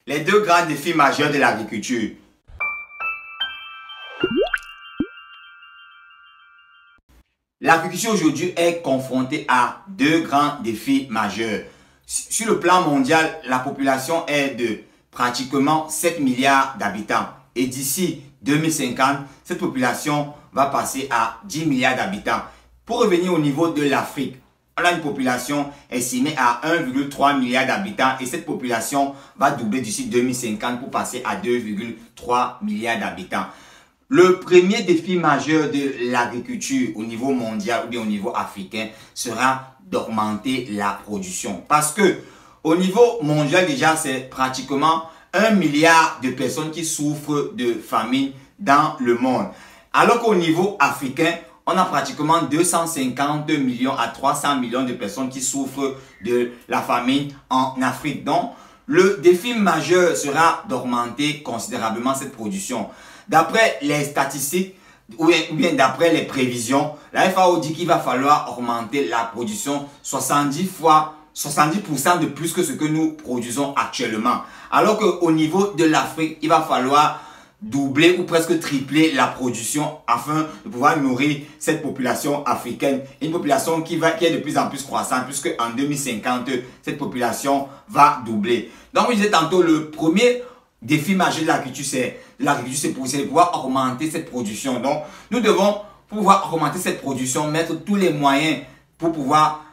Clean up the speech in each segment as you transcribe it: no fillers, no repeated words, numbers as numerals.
Les deux grands défis majeurs de l'agriculture. L'agriculture aujourd'hui est confrontée à deux grands défis majeurs. Sur le plan mondial, la population est de pratiquement 7 milliards d'habitants. Et d'ici 2050, cette population va passer à 10 milliards d'habitants. Pour revenir au niveau de l'Afrique, on a une population estimée à 1,3 milliard d'habitants et cette population va doubler d'ici 2050 pour passer à 2,3 milliards d'habitants. Le premier défi majeur de l'agriculture au niveau mondial ou bien au niveau africain sera d'augmenter la production. Parce que au niveau mondial déjà, c'est pratiquement 1 milliard de personnes qui souffrent de famine dans le monde. Alors qu'au niveau africain, on a pratiquement 250 millions à 300 millions de personnes qui souffrent de la famine en Afrique. Donc, le défi majeur sera d'augmenter considérablement cette production. D'après les statistiques ou bien d'après les prévisions, la FAO dit qu'il va falloir augmenter la production 70% de plus que ce que nous produisons actuellement. Alors qu'au niveau de l'Afrique, il va falloir doubler ou presque tripler la production afin de pouvoir nourrir cette population africaine. Une population qui est de plus en plus croissante puisque en 2050, cette population va doubler. Donc, je disais tantôt, le premier défi majeur de l'agriculture, c'est de pouvoir augmenter cette production. Donc, nous devons pouvoir augmenter cette production, mettre tous les moyens pour pouvoir,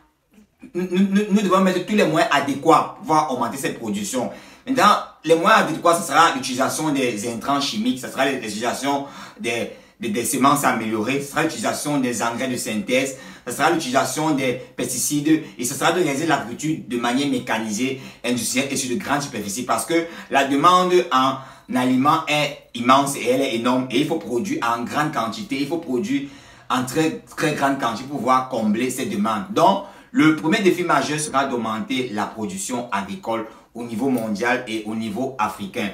nous devons mettre tous les moyens adéquats pour pouvoir augmenter cette production. Maintenant, les moyens adéquats, ce sera l'utilisation des intrants chimiques, ce sera l'utilisation des semences améliorées, ce sera l'utilisation des engrais de synthèse, ce sera l'utilisation des pesticides et ce sera de réaliser l'agriculture de manière mécanisée, industrielle et sur de grandes superficies parce que la demande en aliments est immense et elle est énorme et il faut produire en grande quantité, il faut produire en très grande quantité pour pouvoir combler ces demandes. Donc, le premier défi majeur sera d'augmenter la production agricole au niveau mondial et au niveau africain.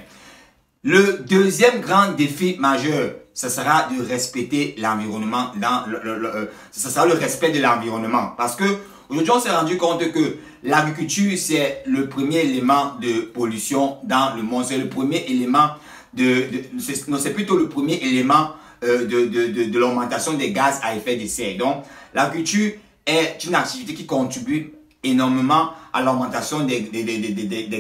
Le deuxième grand défi majeur, ce sera de respecter l'environnement, ce sera le respect de l'environnement. Parce que aujourd'hui, on s'est rendu compte que l'agriculture, c'est le premier élément de pollution dans le monde. C'est le premier élément c'est plutôt le premier élément de l'augmentation des gaz à effet de serre. Donc, l'agriculture est une activité qui contribue énormément à l'augmentation des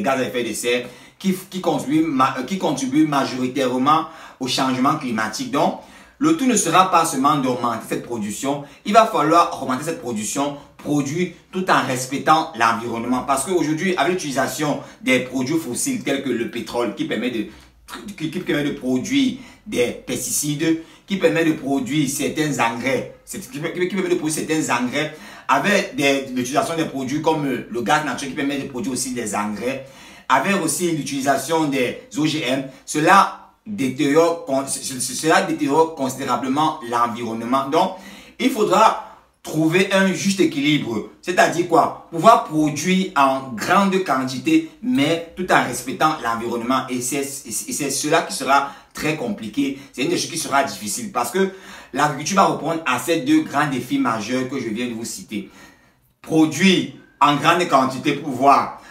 gaz à effet de serre, qui contribue majoritairement au changement climatique. Donc, le tout ne sera pas seulement d'augmenter cette production, il va falloir augmenter cette production, produire tout en respectant l'environnement. Parce qu'aujourd'hui, avec l'utilisation des produits fossiles tels que le pétrole qui permet de produire des pesticides, qui permet de produire certains engrais, avec l'utilisation des produits comme le gaz naturel qui permet de produire aussi des engrais, avec aussi l'utilisation des OGM, cela détériore considérablement l'environnement. Donc, il faudra trouver un juste équilibre, c'est-à-dire quoi? Pouvoir produire en grande quantité, mais tout en respectant l'environnement. Et c'est cela qui sera très compliqué. C'est une des choses qui sera difficile parce que l'agriculture va répondre à ces deux grands défis majeurs que je viens de vous citer. Produire en grande quantité pour pouvoir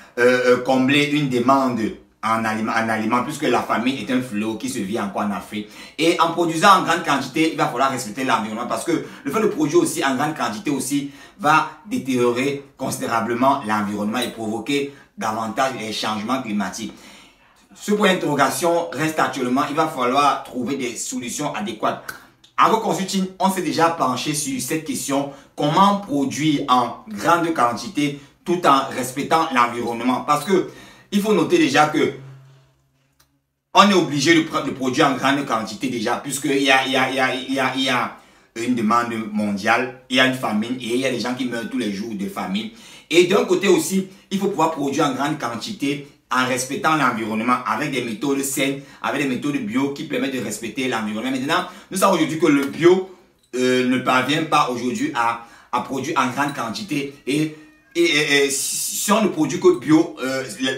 combler une demande en aliments, puisque la famine est un fléau qui se vit encore en Afrique. Et en produisant en grande quantité, il va falloir respecter l'environnement parce que le fait de produire aussi en grande quantité aussi va détériorer considérablement l'environnement et provoquer davantage les changements climatiques. Ce point d'interrogation reste actuellement, il va falloir trouver des solutions adéquates. AgroConsulting, on s'est déjà penché sur cette question, comment produire en grande quantité tout en respectant l'environnement. Parce que il faut noter déjà que on est obligé de produire en grande quantité déjà, puisqu'il y a une demande mondiale, il y a une famine et il y a des gens qui meurent tous les jours de famine. Et d'un côté aussi, il faut pouvoir produire en grande quantité en respectant l'environnement avec des méthodes saines, avec des méthodes bio qui permettent de respecter l'environnement. Maintenant, nous savons aujourd'hui que le bio ne parvient pas aujourd'hui à produire en grande quantité et si on ne produit que bio,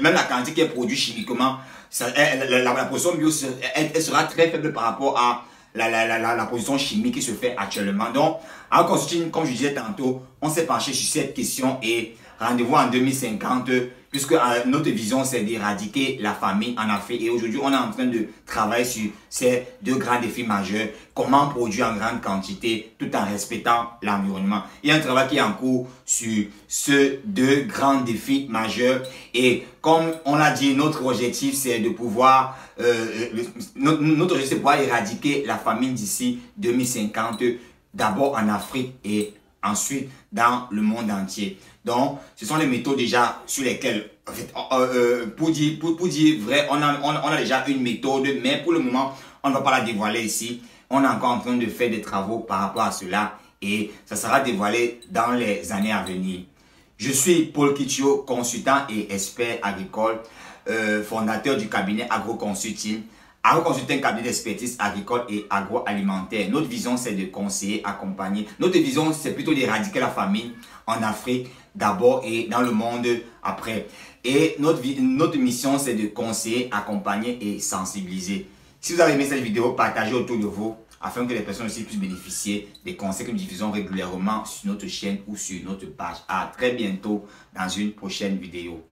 même la quantité qui est produite chimiquement, la production bio elle sera très faible par rapport à la production chimique qui se fait actuellement. Donc, en consulting, comme je disais tantôt, on s'est penché sur cette question et rendez-vous en 2050 puisque notre vision, c'est d'éradiquer la famine en Afrique. Et aujourd'hui, on est en train de travailler sur ces deux grands défis majeurs. Comment produire en grande quantité tout en respectant l'environnement. Il y a un travail qui est en cours sur ces deux grands défis majeurs. Et comme on l'a dit, notre objectif, c'est de pouvoir, notre objectif, c'est de pouvoir éradiquer la famine d'ici 2050, d'abord en Afrique et ensuite dans le monde entier. Donc, ce sont les méthodes déjà sur lesquelles, en fait, pour dire vrai, on a déjà une méthode, mais pour le moment, on ne va pas la dévoiler ici. On est encore en train de faire des travaux par rapport à cela et ça sera dévoilé dans les années à venir. Je suis Paul Kitio, consultant et expert agricole, fondateur du cabinet AgroConsulting. AgroConsulting, cabinet d'expertise agricole et agroalimentaire. Notre vision, c'est de conseiller, accompagner. Notre vision, c'est plutôt d'éradiquer la famine en Afrique d'abord et dans le monde après. Et notre mission, c'est de conseiller, accompagner et sensibiliser. Si vous avez aimé cette vidéo, partagez autour de vous afin que les personnes aussi puissent bénéficier des conseils que nous diffusons régulièrement sur notre chaîne ou sur notre page. À très bientôt dans une prochaine vidéo.